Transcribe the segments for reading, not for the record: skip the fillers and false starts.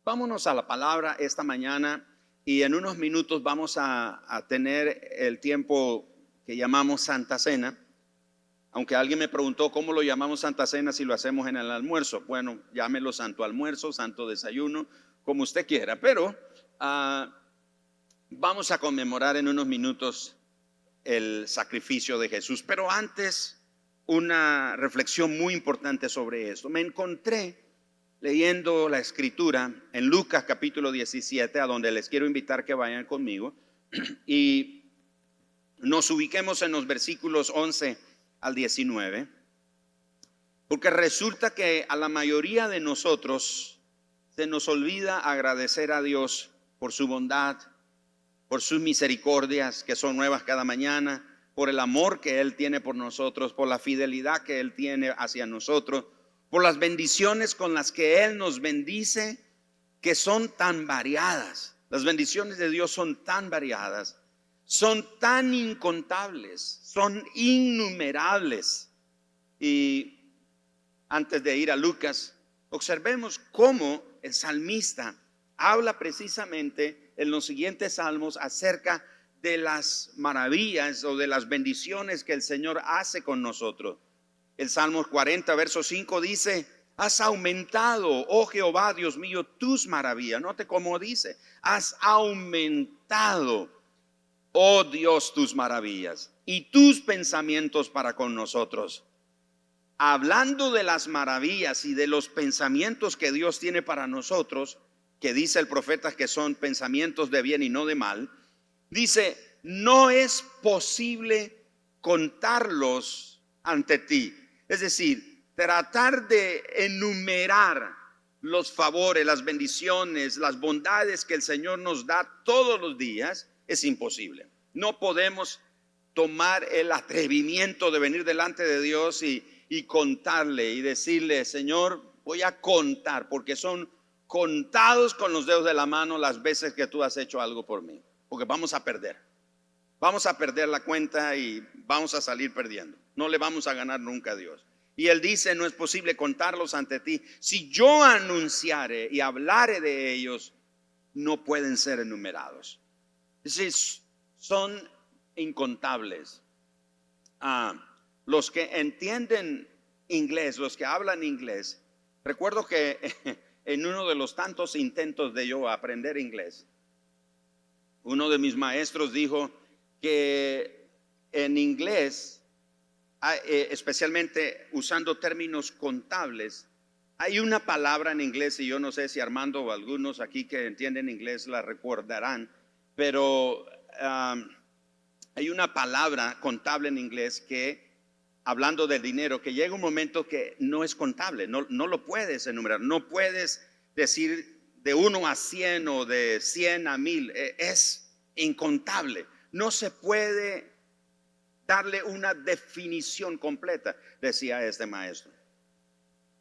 Vámonos a la palabra esta mañana y en unos minutos vamos a tener el tiempo que llamamos Santa Cena. Aunque alguien me preguntó cómo lo llamamos Santa Cena si lo hacemos en el almuerzo. Bueno, llámelo Santo Almuerzo, Santo Desayuno, como usted quiera. Pero vamos a conmemorar en unos minutos el sacrificio de Jesús. Pero antes, una reflexión muy importante sobre esto. Me encontré leyendo la escritura en Lucas capítulo 17, a donde les quiero invitar que vayan conmigo y nos ubiquemos en los versículos 11 al 19, porque resulta que a la mayoría de nosotros se nos olvida agradecer a Dios por su bondad, por sus misericordias que son nuevas cada mañana, por el amor que Él tiene por nosotros, por la fidelidad que Él tiene hacia nosotros, por las bendiciones con las que Él nos bendice, que son tan variadas. Las bendiciones de Dios son tan variadas, son tan incontables, son innumerables. Y antes de ir a Lucas, observemos cómo el salmista habla precisamente en los siguientes salmos acerca de las maravillas o de las bendiciones que el Señor hace con nosotros. El Salmo 40, verso 5 dice: has aumentado, oh Jehová, Dios mío, tus maravillas. Note cómo dice: has aumentado, oh Dios, tus maravillas y tus pensamientos para con nosotros. Hablando de las maravillas y de los pensamientos que Dios tiene para nosotros, que dice el profeta que son pensamientos de bien y no de mal, dice: no es posible contarlos ante ti. Es decir, tratar de enumerar los favores, las bendiciones, las bondades que el Señor nos da todos los días es imposible. No podemos tomar el atrevimiento de venir delante de Dios y contarle y decirle: Señor, voy a contar, porque son contados con los dedos de la mano las veces que tú has hecho algo por mí, porque vamos a perder la cuenta y vamos a salir perdiendo. No le vamos a ganar nunca a Dios. Y Él dice: no es posible contarlos ante ti. Si yo anunciare y hablare de ellos, no pueden ser enumerados. Es decir, son incontables. Los que entienden inglés, los que hablan inglés, recuerdo que en uno de los tantos intentos de yo aprender inglés, uno de mis maestros dijo que en inglés, especialmente usando términos contables, hay una palabra en inglés, y yo no sé si Armando o algunos aquí que entienden inglés la recordarán, pero hay una palabra contable en inglés que, hablando del dinero, que llega un momento que no es contable, no lo puedes enumerar, no puedes decir de 1 a 100 o de 100 a 1000, es incontable, no se puede darle una definición completa, decía este maestro.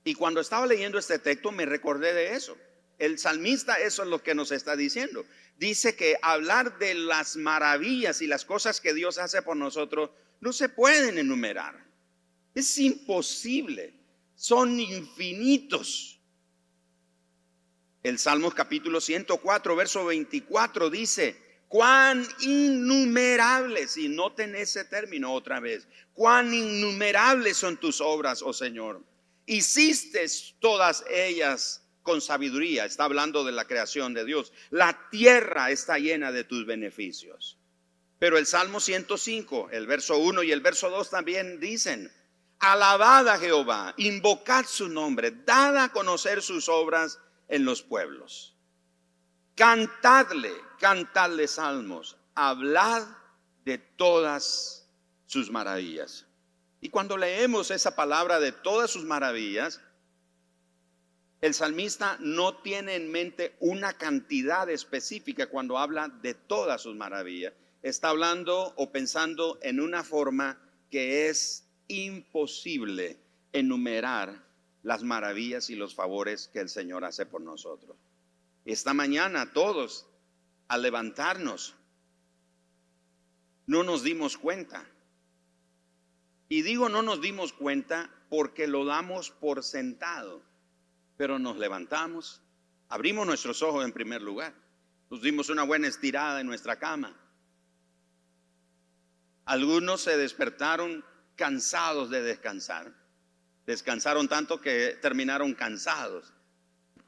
Y cuando estaba leyendo este texto me recordé de eso. El salmista eso es lo que nos está diciendo. Dice que hablar de las maravillas y las cosas que Dios hace por nosotros no se pueden enumerar. Es imposible, son infinitos. El Salmo capítulo 104, verso 24 dice: cuán innumerables, y noten ese término otra vez, cuán innumerables son tus obras, oh Señor. Hiciste todas ellas con sabiduría. Está hablando de la creación de Dios. La tierra está llena de tus beneficios. Pero el Salmo 105, el verso 1 y el verso 2 también dicen: alabad a Jehová, invocad su nombre, dad a conocer sus obras en los pueblos. Cantadle salmos, hablad de todas sus maravillas. Y cuando leemos esa palabra de todas sus maravillas, el salmista no tiene en mente una cantidad específica cuando habla de todas sus maravillas. Está hablando o pensando en una forma que es imposible enumerar las maravillas y los favores que el Señor hace por nosotros. Esta mañana todos, al levantarnos, no nos dimos cuenta. Y digo no nos dimos cuenta porque lo damos por sentado. Pero nos levantamos, Abrimos nuestros ojos en primer lugar. Nos dimos una buena estirada en nuestra cama. Algunos se despertaron cansados de descansar. Descansaron tanto que terminaron cansados.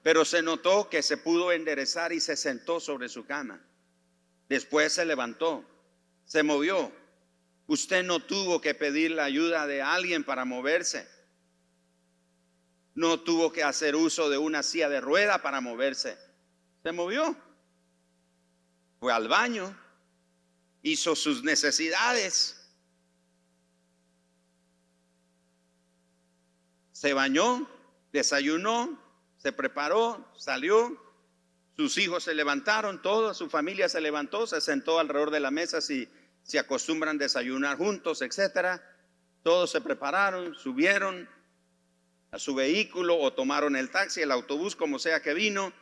Pero se notó que se pudo enderezar y se sentó sobre su cama. Después se levantó, se movió. Usted no tuvo que pedir la ayuda de alguien para moverse. No tuvo que hacer uso de una silla de rueda para moverse. Se movió. Fue al baño. Hizo sus necesidades. Se bañó, desayunó, se preparó, salió. Sus hijos se levantaron, toda su familia se levantó, se sentó alrededor de la mesa si se acostumbran a desayunar juntos, etcétera. Todos se prepararon, subieron a su vehículo o tomaron el taxi, el autobús, como sea que vino,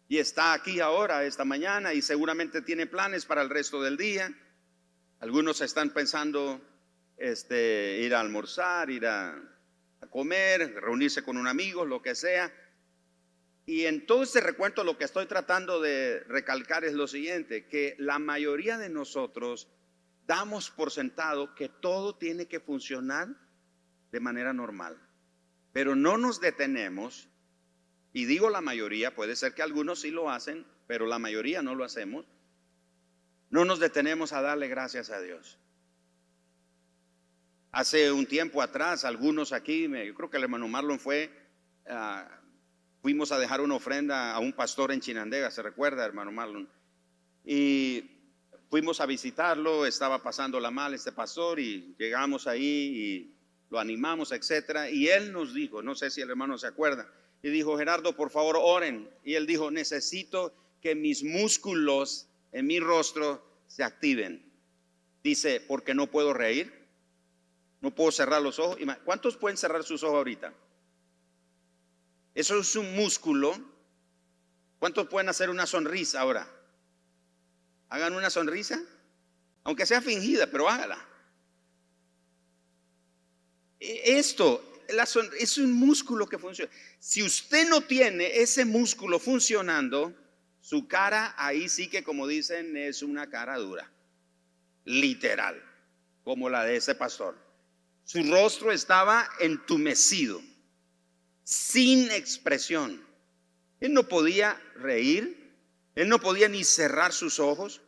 y está aquí ahora, esta mañana, y seguramente tiene planes para el resto del día. Algunos están pensando ir a almorzar, ir a comer, reunirse con un amigo, lo que sea. Y en todo este recuento lo que estoy tratando de recalcar es lo siguiente, que la mayoría de nosotros damos por sentado que todo tiene que funcionar de manera normal, pero no nos detenemos, y digo la mayoría, puede ser que algunos sí lo hacen, pero la mayoría no lo hacemos, no nos detenemos a darle gracias a Dios. Hace un tiempo atrás, algunos aquí, yo creo que el hermano Marlon fue... fuimos a dejar una ofrenda a un pastor en Chinandega, ¿se recuerda, hermano Marlon? Y fuimos a visitarlo, estaba pasándola mal este pastor y llegamos ahí y lo animamos, etcétera. Y él nos dijo, no sé si el hermano se acuerda, y dijo: Gerardo, por favor oren. Y él dijo: necesito que mis músculos en mi rostro se activen. Dice: porque no puedo reír, no puedo cerrar los ojos. ¿Cuántos pueden cerrar sus ojos ahorita? Eso es un músculo. ¿Cuántos pueden hacer una sonrisa ahora? Hagan una sonrisa, aunque sea fingida, pero hágala. Esto es un músculo que funciona. Si usted no tiene ese músculo funcionando, su cara ahí sí que, como dicen, es una cara dura, literal, como la de ese pastor. Su rostro estaba entumecido, sin expresión. Él no podía reír, él no podía ni cerrar sus ojos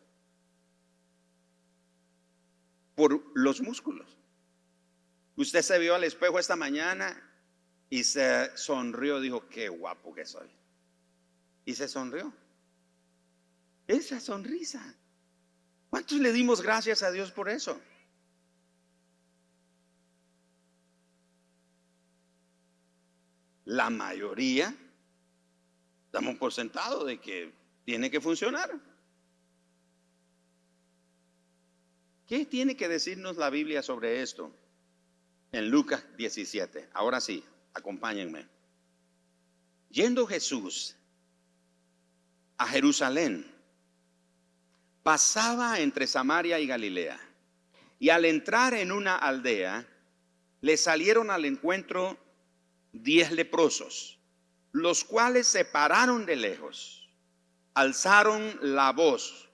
por los músculos. Usted se vio al espejo esta mañana y se sonrió, dijo: qué guapo que soy. Y se sonrió. Esa sonrisa. ¿Cuántos le dimos gracias a Dios por eso? La mayoría damos por sentado de que tiene que funcionar. ¿Qué tiene que decirnos la Biblia sobre esto? En Lucas 17. Ahora sí, acompáñenme. Yendo Jesús a Jerusalén, pasaba entre Samaria y Galilea, y al entrar en una aldea, le salieron al encuentro 10 leprosos, los cuales se pararon de lejos, alzaron la voz,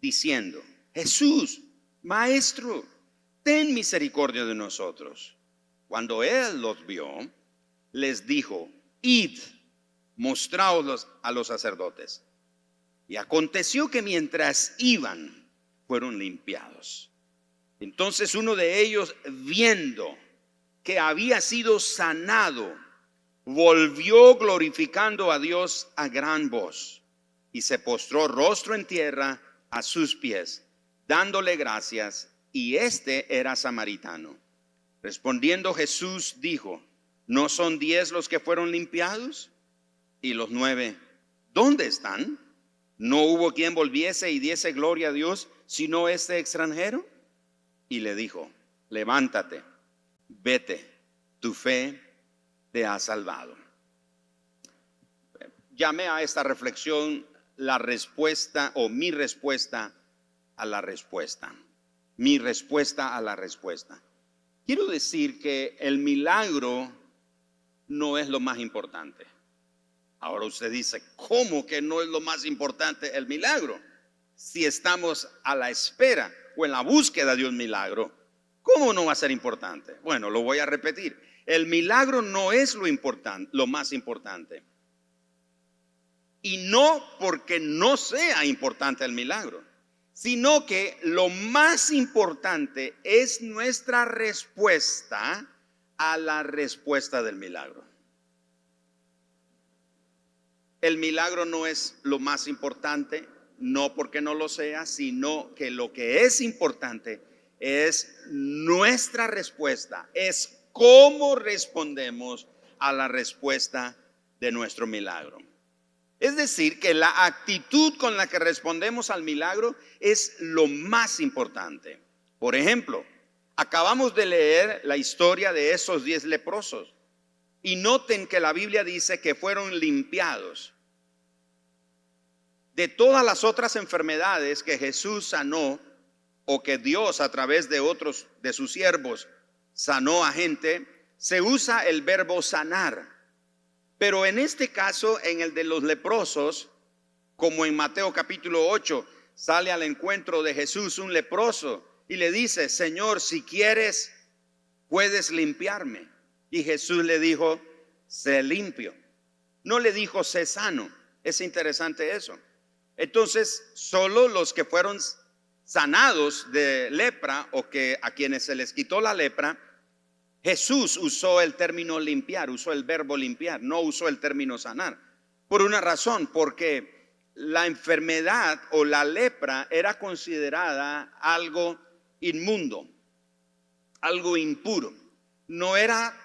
diciendo: Jesús, Maestro, ten misericordia de nosotros. Cuando él los vio, les dijo: id, mostraos a los sacerdotes. Y aconteció que mientras iban, fueron limpiados. Entonces uno de ellos, viendo que había sido sanado, volvió glorificando a Dios a gran voz, y se postró rostro en tierra a sus pies, dándole gracias. Y este era samaritano. Respondiendo Jesús dijo: ¿no son 10 los que fueron limpiados? Y los 9, ¿dónde están? ¿No hubo quien volviese y diese gloria a Dios, sino este extranjero? Y le dijo: levántate, vete, tu fe te ha salvado. Llamé a esta reflexión la respuesta, o mi respuesta a la respuesta. Mi respuesta a la respuesta. Quiero decir que el milagro no es lo más importante. Ahora usted dice, ¿cómo que no es lo más importante el milagro? Si estamos a la espera o en la búsqueda de un milagro, ¿cómo no va a ser importante? Bueno, lo voy a repetir. El milagro no es lo importante, lo más importante. Y no porque no sea importante el milagro, sino que lo más importante es nuestra respuesta a la respuesta del milagro. El milagro no es lo más importante, no porque no lo sea, sino que lo que es importante es nuestra respuesta, es cómo respondemos a la respuesta de nuestro milagro. Es decir, que la actitud con la que respondemos al milagro es lo más importante. Por ejemplo, acabamos de leer la historia de esos 10 leprosos. Y noten que la Biblia dice que fueron limpiados. De todas las otras enfermedades que Jesús sanó, o que Dios a través de otros de sus siervos sanó a gente, se usa el verbo sanar. Pero en este caso, en el de los leprosos, como en Mateo capítulo 8, sale al encuentro de Jesús un leproso y le dice, Señor, si quieres, puedes limpiarme. Y Jesús le dijo, sé limpio. No le dijo, sé sano. Es interesante eso. Entonces, solo los que fueron sanados de lepra o que a quienes se les quitó la lepra, Jesús usó el término limpiar, usó el verbo limpiar, no usó el término sanar. Por una razón, porque la enfermedad o la lepra era considerada algo inmundo, algo impuro. No era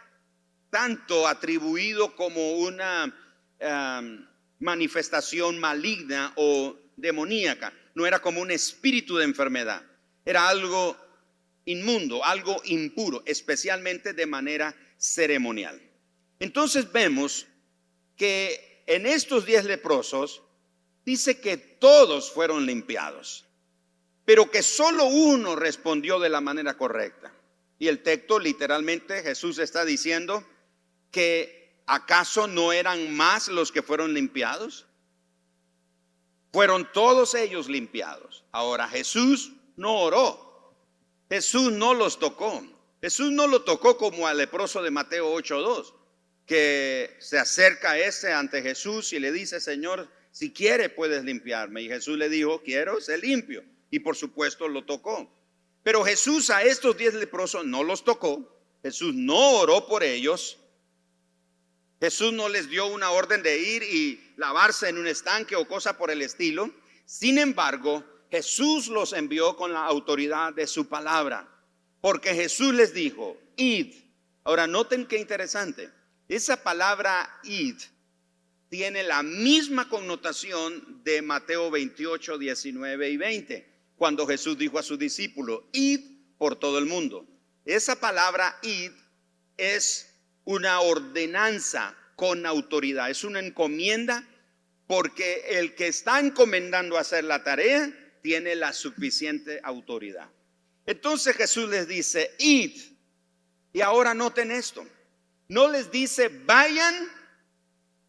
tanto atribuido como una manifestación maligna o demoníaca. No era como un espíritu de enfermedad. Era algo inmundo, algo impuro, especialmente de manera ceremonial. Entonces vemos que en estos 10 leprosos dice que todos fueron limpiados, pero que solo uno respondió de la manera correcta. Y el texto literalmente Jesús está diciendo que ¿acaso no eran más los que fueron limpiados? Fueron todos ellos limpiados. Ahora Jesús no oró. Jesús no los tocó. Jesús no lo tocó como al leproso de Mateo 8:2, que se acerca ante Jesús y le dice, Señor, si quiere puedes limpiarme. Y Jesús le dijo, quiero, sé limpio. Y por supuesto lo tocó. Pero Jesús a estos 10 leprosos no los tocó. Jesús no oró por ellos. Jesús no les dio una orden de ir y lavarse en un estanque o cosa por el estilo. Sin embargo, Jesús los envió con la autoridad de su palabra, porque Jesús les dijo, id. Ahora noten qué interesante, esa palabra id tiene la misma connotación de Mateo 28, 19 y 20, cuando Jesús dijo a sus discípulos, id por todo el mundo. Esa palabra id es una ordenanza con autoridad, es una encomienda, porque el que está encomendando hacer la tarea tiene la suficiente autoridad. Entonces Jesús les dice, id. Y ahora noten esto. No les dice, vayan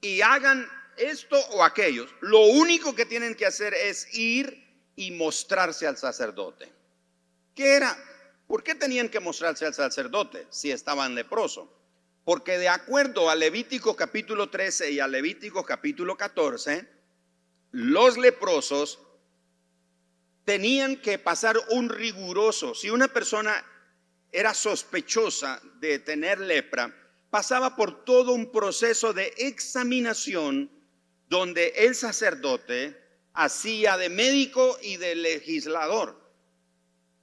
y hagan esto o aquello. Lo único que tienen que hacer es ir y mostrarse al sacerdote. ¿Qué era? ¿Por qué tenían que mostrarse al sacerdote si estaban leprosos? Porque de acuerdo a Levítico capítulo 13 y a Levítico capítulo 14, los leprosos tenían que pasar un riguroso, si una persona era sospechosa de tener lepra, pasaba por todo un proceso de examinación donde el sacerdote hacía de médico y de legislador,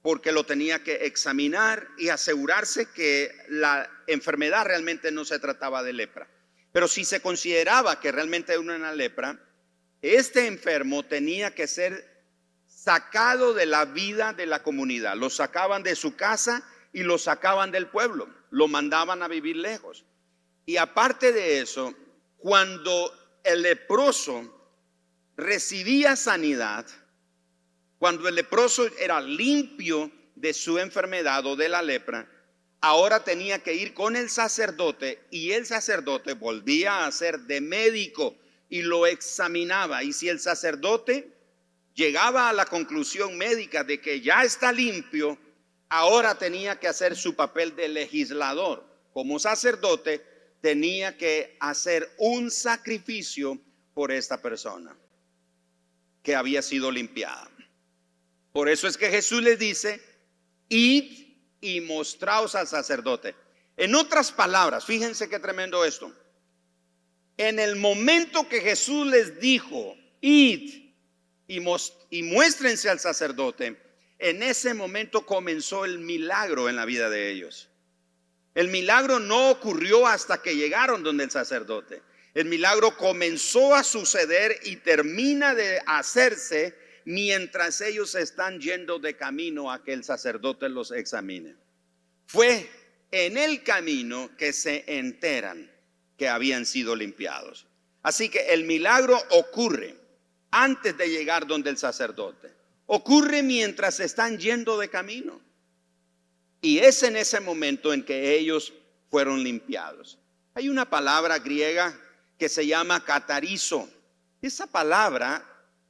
porque lo tenía que examinar y asegurarse que la enfermedad realmente no se trataba de lepra. Pero si se consideraba que realmente era una lepra, este enfermo tenía que ser sacado de la vida de la comunidad. Lo sacaban de su casa y lo sacaban del pueblo, lo mandaban a vivir lejos. Y aparte de eso, cuando el leproso recibía sanidad, cuando el leproso era limpio de su enfermedad o de la lepra, ahora tenía que ir con el sacerdote y el sacerdote volvía a ser de médico, y lo examinaba. Y si el sacerdote llegaba a la conclusión médica de que ya está limpio, ahora tenía que hacer su papel de legislador. Como sacerdote tenía que hacer un sacrificio por esta persona que había sido limpiada. Por eso es que Jesús les dice: id y mostraos al sacerdote. En otras palabras, fíjense qué tremendo esto. En el momento que Jesús les dijo: id y muéstrense al sacerdote, en ese momento comenzó el milagro en la vida de ellos. El milagro no ocurrió hasta que llegaron donde el sacerdote. El milagro comenzó a suceder y termina de hacerse mientras ellos están yendo de camino a que el sacerdote los examine. Fue en el camino que se enteran que habían sido limpiados. Así que el milagro ocurre antes de llegar donde el sacerdote. Ocurre mientras están yendo de camino. Y es en ese momento en que ellos fueron limpiados. Hay una palabra griega que se llama catarizo. Esa palabra,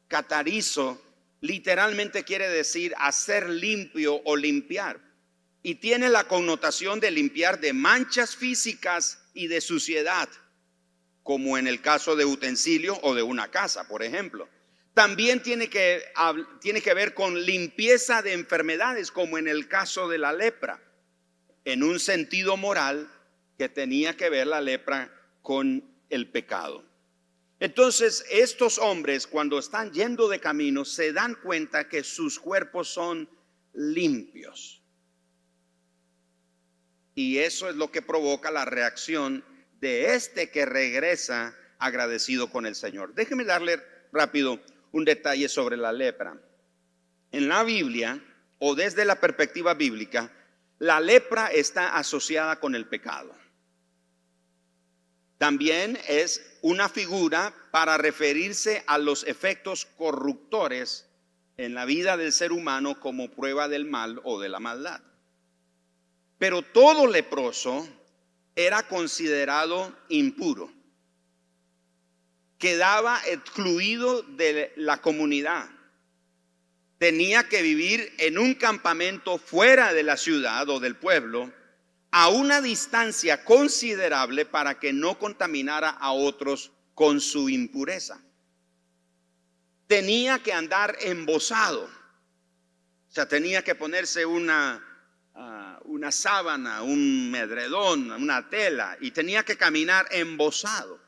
catarizo, literalmente quiere decir hacer limpio o limpiar. Y tiene la connotación de limpiar de manchas físicas y de suciedad, como en el caso de utensilio o de una casa, por ejemplo. También tiene que ver con limpieza de enfermedades, como en el caso de la lepra, en un sentido moral que tenía que ver la lepra con el pecado. Entonces, estos hombres, cuando están yendo de camino, se dan cuenta que sus cuerpos son limpios. Y eso es lo que provoca la reacción de este que regresa agradecido con el Señor. Déjeme darle rápido un detalle sobre la lepra. En la Biblia, o desde la perspectiva bíblica, la lepra está asociada con el pecado. También es una figura para referirse a los efectos corruptores en la vida del ser humano como prueba del mal o de la maldad. Pero todo leproso era considerado impuro. Quedaba excluido de la comunidad. Tenía que vivir en un campamento fuera de la ciudad o del pueblo, a una distancia considerable para que no contaminara a otros con su impureza. Tenía que andar embozado. O sea, tenía que ponerse una sábana, un edredón, una tela, y tenía que caminar embozado.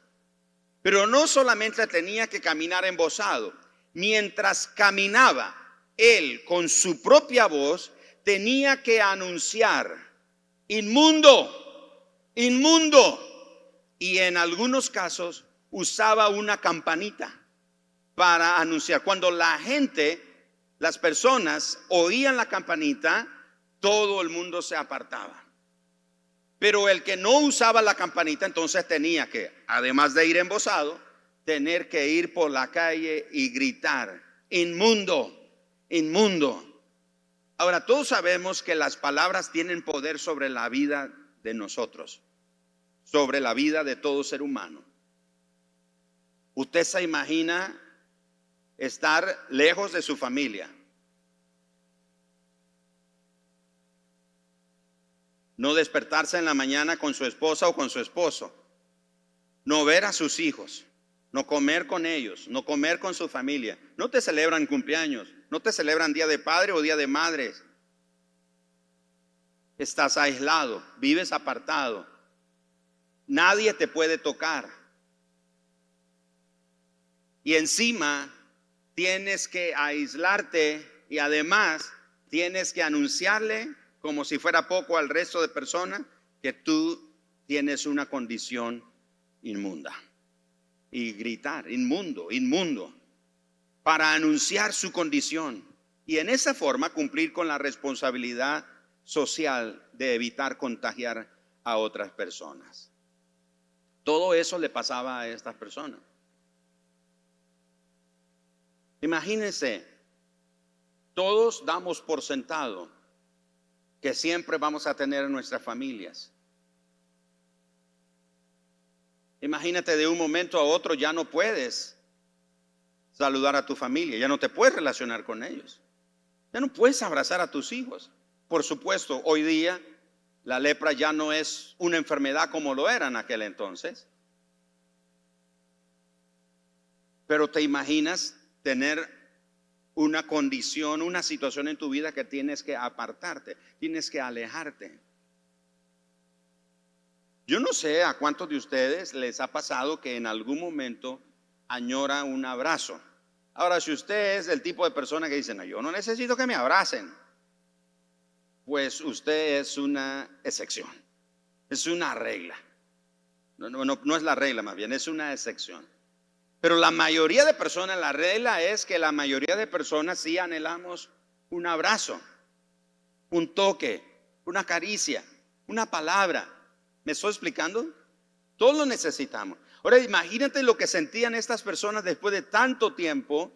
Pero no solamente tenía que caminar embozado, mientras caminaba, él con su propia voz tenía que anunciar: inmundo, inmundo. Y en algunos casos usaba una campanita para anunciar. Cuando la gente, las personas oían la campanita, todo el mundo se apartaba. Pero el que no usaba la campanita, entonces tenía que, además de ir embozado, tener que ir por la calle y gritar: inmundo, inmundo. Ahora, todos sabemos que las palabras tienen poder sobre la vida de nosotros, sobre la vida de todo ser humano. Usted se imagina estar lejos de su familia, no despertarse en la mañana con su esposa o con su esposo, no ver a sus hijos, no comer con ellos, no comer con su familia. No te celebran cumpleaños, no te celebran día de padre o día de madres. Estás aislado, vives apartado. Nadie te puede tocar. Y encima tienes que aislarte y además tienes que anunciarle, como si fuera poco, al resto de personas que tú tienes una condición inmunda. Y gritar: inmundo, inmundo, para anunciar su condición. Y en esa forma cumplir con la responsabilidad social de evitar contagiar a otras personas. Todo eso le pasaba a estas personas. Imagínense, todos damos por sentado que siempre vamos a tener nuestras familias. Imagínate, de un momento a otro ya no puedes saludar a tu familia, ya no te puedes relacionar con ellos, ya no puedes abrazar a tus hijos. Por supuesto, hoy día la lepra ya no es una enfermedad como lo era en aquel entonces. Pero te imaginas tener una condición, una situación en tu vida que tienes que apartarte, tienes que alejarte. Yo no sé a cuántos de ustedes les ha pasado que en algún momento añora un abrazo. Ahora, si usted es el tipo de persona que dice, no, yo no necesito que me abracen, pues usted es una excepción, es una regla. No es la regla, más bien es una excepción. Pero la mayoría de personas, la regla es que la mayoría de personas sí anhelamos un abrazo, un toque, una caricia, una palabra. ¿Me estoy explicando? Todos lo necesitamos. Ahora imagínate lo que sentían estas personas después de tanto tiempo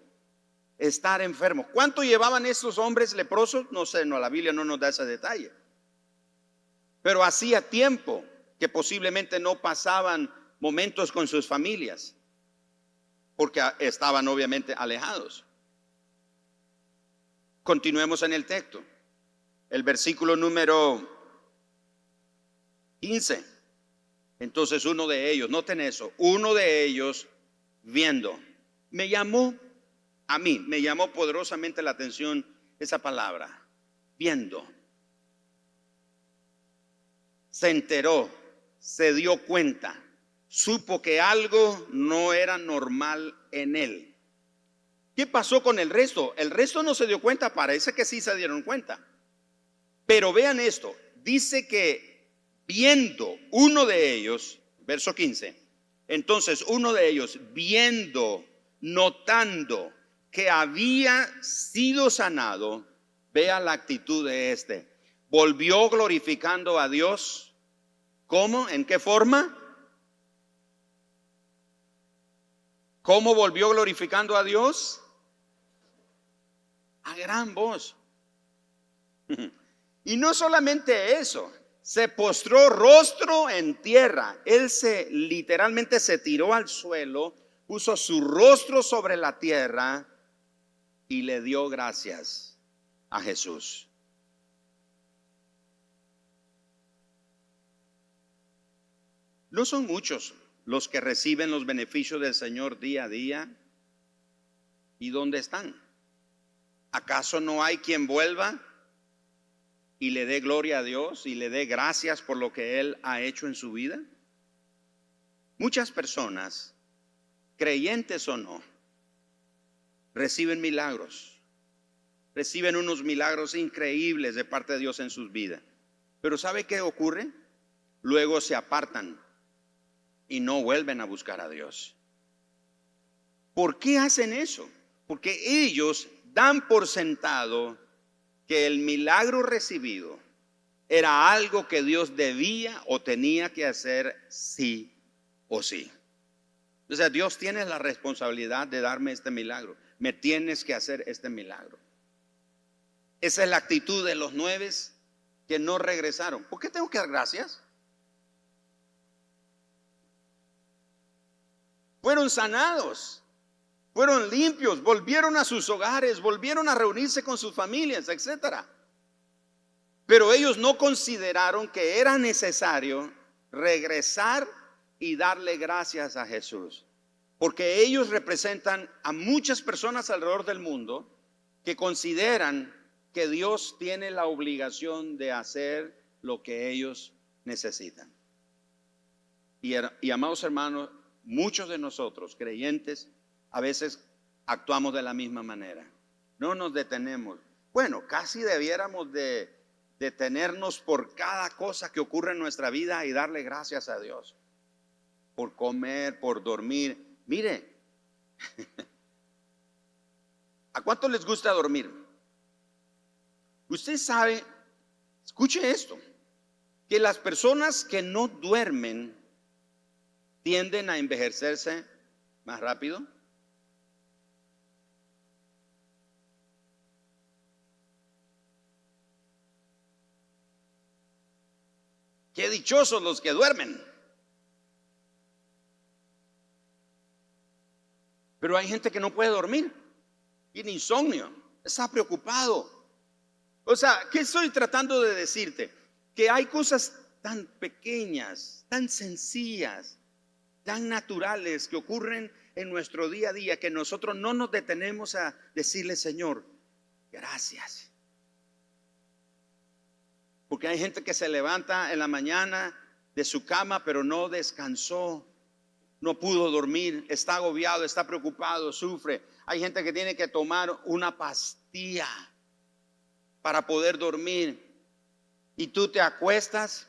estar enfermos. ¿Cuánto llevaban estos hombres leprosos? No sé, no, la Biblia no nos da ese detalle. Pero hacía tiempo que posiblemente no pasaban momentos con sus familias, porque estaban obviamente alejados. Continuemos en el texto. El versículo número 15. Entonces uno de ellos, noten eso, uno de ellos viendo, me llamó poderosamente la atención esa palabra, viendo. Se enteró, se dio cuenta, supo que algo no era normal en él. ¿Qué pasó con el resto? El resto no se dio cuenta, parece que sí se dieron cuenta. Pero vean esto, dice que viendo uno de ellos, verso 15, entonces uno de ellos viendo, notando que había sido sanado, vea la actitud de este, volvió glorificando a Dios. ¿Cómo? ¿En qué forma? ¿Cómo volvió glorificando a Dios? A gran voz. Y no solamente eso, se postró rostro en tierra. Él literalmente se tiró al suelo, puso su rostro sobre la tierra y le dio gracias a Jesús. No son muchos los que reciben los beneficios del Señor día a día. ¿Y dónde están? ¿Acaso no hay quien vuelva y le dé gloria a Dios y le dé gracias por lo que Él ha hecho en su vida? Muchas personas, creyentes o no, reciben milagros, reciben unos milagros increíbles de parte de Dios en sus vidas. Pero ¿sabe qué ocurre? Luego se apartan y no vuelven a buscar a Dios. ¿Por qué hacen eso? Porque ellos dan por sentado que el milagro recibido era algo que Dios debía o tenía que hacer sí o sí. O sea, Dios tiene la responsabilidad de darme este milagro. Me tienes que hacer este milagro. Esa es la actitud de los 9 que no regresaron. ¿Por qué tengo que dar gracias? Fueron sanados, fueron limpios, volvieron a sus hogares, volvieron a reunirse con sus familias, etcétera. Pero ellos no consideraron que era necesario regresar y darle gracias a Jesús, porque ellos representan a muchas personas alrededor del mundo que consideran que Dios tiene la obligación de hacer lo que ellos necesitan. Y amados hermanos, muchos de nosotros, creyentes, a veces actuamos de la misma manera. No nos detenemos. Bueno, casi debiéramos de detenernos por cada cosa que ocurre en nuestra vida y darle gracias a Dios. Por comer, por dormir. Mire, ¿a cuánto les gusta dormir? Usted sabe, escuche esto, que las personas que no duermen tienden a envejecerse más rápido. Qué dichosos los que duermen. Pero hay gente que no puede dormir, tiene insomnio, está preocupado. O sea, ¿qué estoy tratando de decirte? Que hay cosas tan pequeñas, tan sencillas, tan naturales que ocurren en nuestro día a día, que nosotros no nos detenemos a decirle: Señor, gracias. Porque hay gente que se levanta en la mañana de su cama, pero no descansó, no pudo dormir, está agobiado, está preocupado, sufre. Hay gente que tiene que tomar una pastilla para poder dormir. Y tú te acuestas,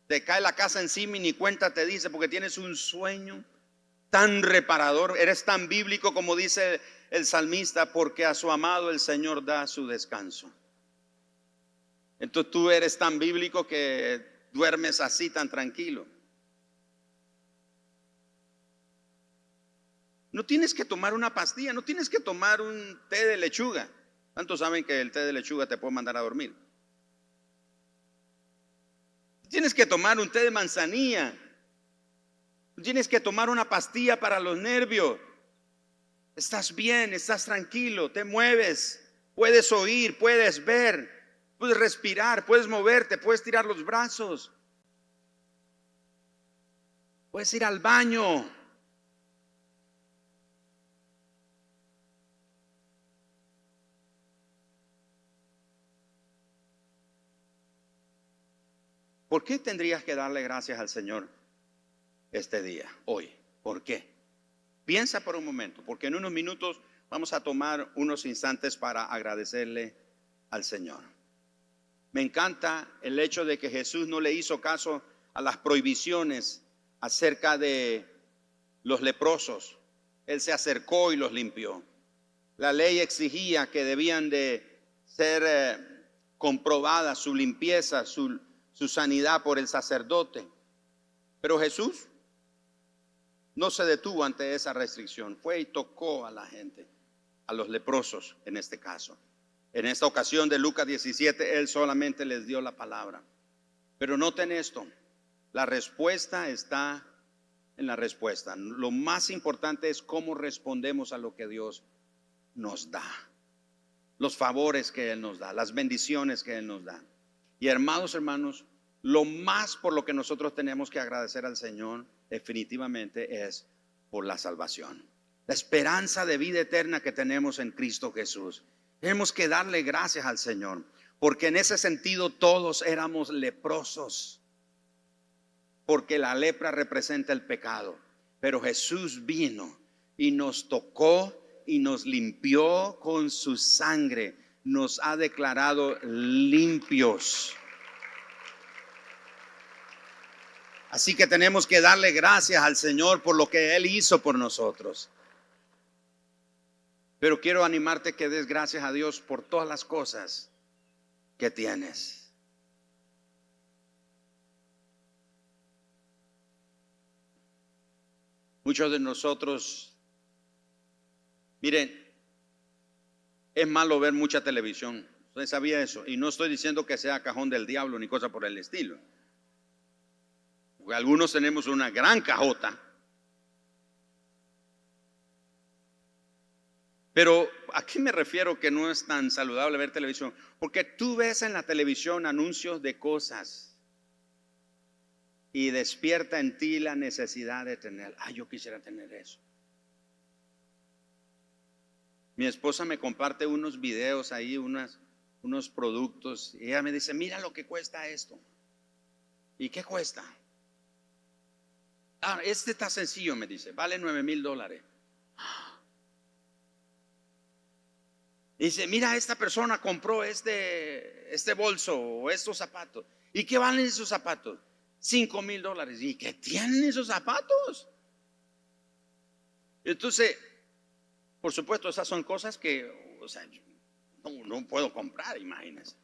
te cae la casa encima y ni cuenta te dice, porque tienes un sueño tan reparador. Eres tan bíblico como dice el salmista, porque a su amado el Señor da su descanso. Entonces tú eres tan bíblico que duermes así tan tranquilo. No tienes que tomar una pastilla, no tienes que tomar un té de lechuga. ¿Cuántos saben que el té de lechuga te puede mandar a dormir? Tienes que tomar un té de manzanilla. Tienes que tomar una pastilla para los nervios. Estás bien, estás tranquilo, te mueves, puedes oír, puedes ver, puedes respirar, puedes moverte, puedes tirar los brazos, puedes ir al baño. ¿Por qué tendrías que darle gracias al Señor este día, hoy? ¿Por qué? Piensa por un momento, porque en unos minutos vamos a tomar unos instantes para agradecerle al Señor. Me encanta el hecho de que Jesús no le hizo caso a las prohibiciones acerca de los leprosos. Él se acercó y los limpió. La ley exigía que debían de ser comprobada su limpieza, su sanidad por el sacerdote. Pero Jesús no se detuvo ante esa restricción. Fue y tocó a la gente, a los leprosos en este caso. En esta ocasión de Lucas 17, Él solamente les dio la palabra. Pero noten esto, la respuesta está en la respuesta. Lo más importante es cómo respondemos a lo que Dios nos da. Los favores que Él nos da, las bendiciones que Él nos da. Y hermanos, lo más por lo que nosotros tenemos que agradecer al Señor definitivamente es por la salvación, la esperanza de vida eterna que tenemos en Cristo Jesús. Tenemos que darle gracias al Señor, porque en ese sentido todos éramos leprosos, porque la lepra representa el pecado, pero Jesús vino y nos tocó y nos limpió con su sangre, nos ha declarado limpios. Así que tenemos que darle gracias al Señor por lo que Él hizo por nosotros. Pero quiero animarte que des gracias a Dios por todas las cosas que tienes. Muchos de nosotros, miren, es malo ver mucha televisión. ¿Usted sabía eso? Y no estoy diciendo que sea cajón del diablo ni cosa por el estilo. Porque algunos tenemos una gran cajota. Pero ¿a qué me refiero que no es tan saludable ver televisión? Porque tú ves en la televisión anuncios de cosas y despierta en ti la necesidad de tener. Yo quisiera tener eso. Mi esposa me comparte unos videos ahí, unos productos, y ella me dice: mira lo que cuesta esto. ¿Y qué cuesta? Este está sencillo, me dice, vale $9,000. Dice: mira, esta persona compró este bolso o estos zapatos. ¿Y qué valen esos zapatos? $5,000. ¿Y qué tienen esos zapatos? Entonces, por supuesto, esas son cosas que, no puedo comprar, imagínense.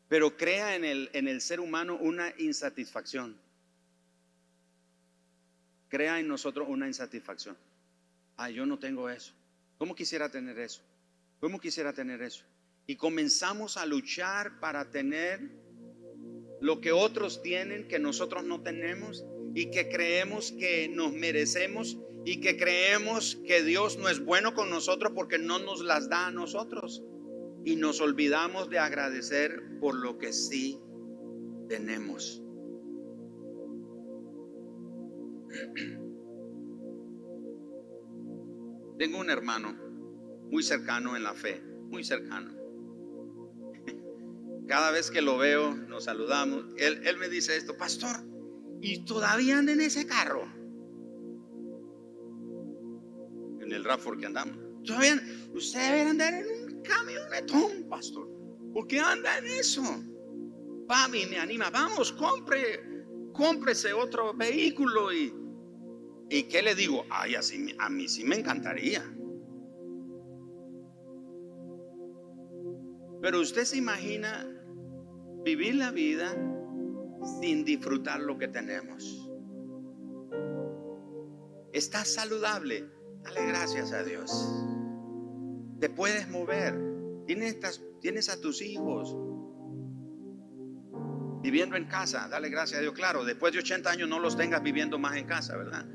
Pero crea en el ser humano una insatisfacción. Crea en nosotros una insatisfacción. Yo no tengo eso. ¿Cómo quisiera tener eso? ¿Cómo quisiera tener eso? Y comenzamos a luchar para tener lo que otros tienen que nosotros no tenemos y que creemos que nos merecemos y que creemos que Dios no es bueno con nosotros porque no nos las da a nosotros, y nos olvidamos de agradecer por lo que sí tenemos. Tengo un hermano muy cercano en la fe, muy cercano. Cada vez que lo veo, nos saludamos. Él me dice esto: pastor, ¿y todavía anda en ese carro? En el RAV4 que andamos. Todavía usted debe andar en un camionetón, pastor. ¿Por qué anda en eso? Papi me anima: vamos, cómprese otro vehículo. ¿Y qué le digo? Ay, así, a mí sí me encantaría. Pero usted se imagina vivir la vida sin disfrutar lo que tenemos. ¿Estás saludable? Dale gracias a Dios. Te puedes mover. Tienes a tus hijos viviendo en casa. Dale gracias a Dios. Claro, después de 80 años no los tengas viviendo más en casa, ¿verdad?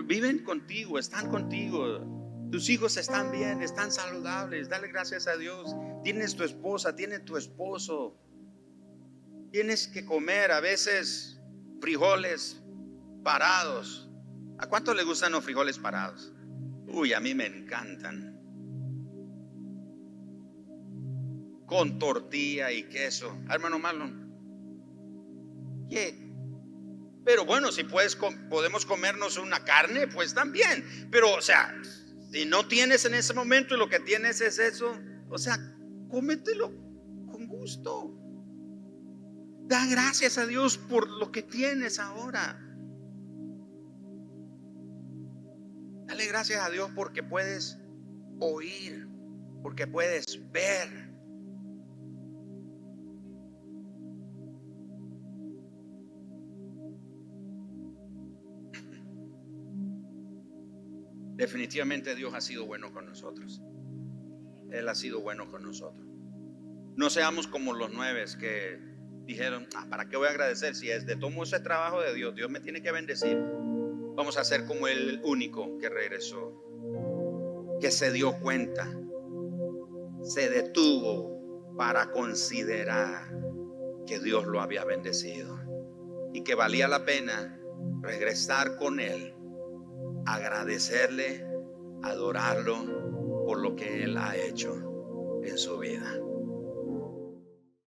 Viven contigo, están contigo. Tus hijos están bien, están saludables. Dale gracias a Dios. Tienes tu esposa, tienes tu esposo. Tienes que comer a veces frijoles parados. ¿A cuánto le gustan los frijoles parados? Uy, a mí me encantan. Con tortilla y queso. Hermano Marlon, ¿qué? Pero bueno, si podemos comernos una carne, pues también. Pero, o sea, si no tienes en ese momento y lo que tienes es eso, o sea, cómetelo con gusto. Da gracias a Dios por lo que tienes ahora. Dale gracias a Dios porque puedes oír, porque puedes ver. Definitivamente Dios ha sido bueno con nosotros. Él ha sido bueno con nosotros. No seamos como los 9 que dijeron: ¿para qué voy a agradecer si es de todo ese trabajo de Dios? Dios me tiene que bendecir. Vamos a ser como el único que regresó, que se dio cuenta, se detuvo para considerar que Dios lo había bendecido y que valía la pena regresar con Él, agradecerle, adorarlo por lo que Él ha hecho en su vida.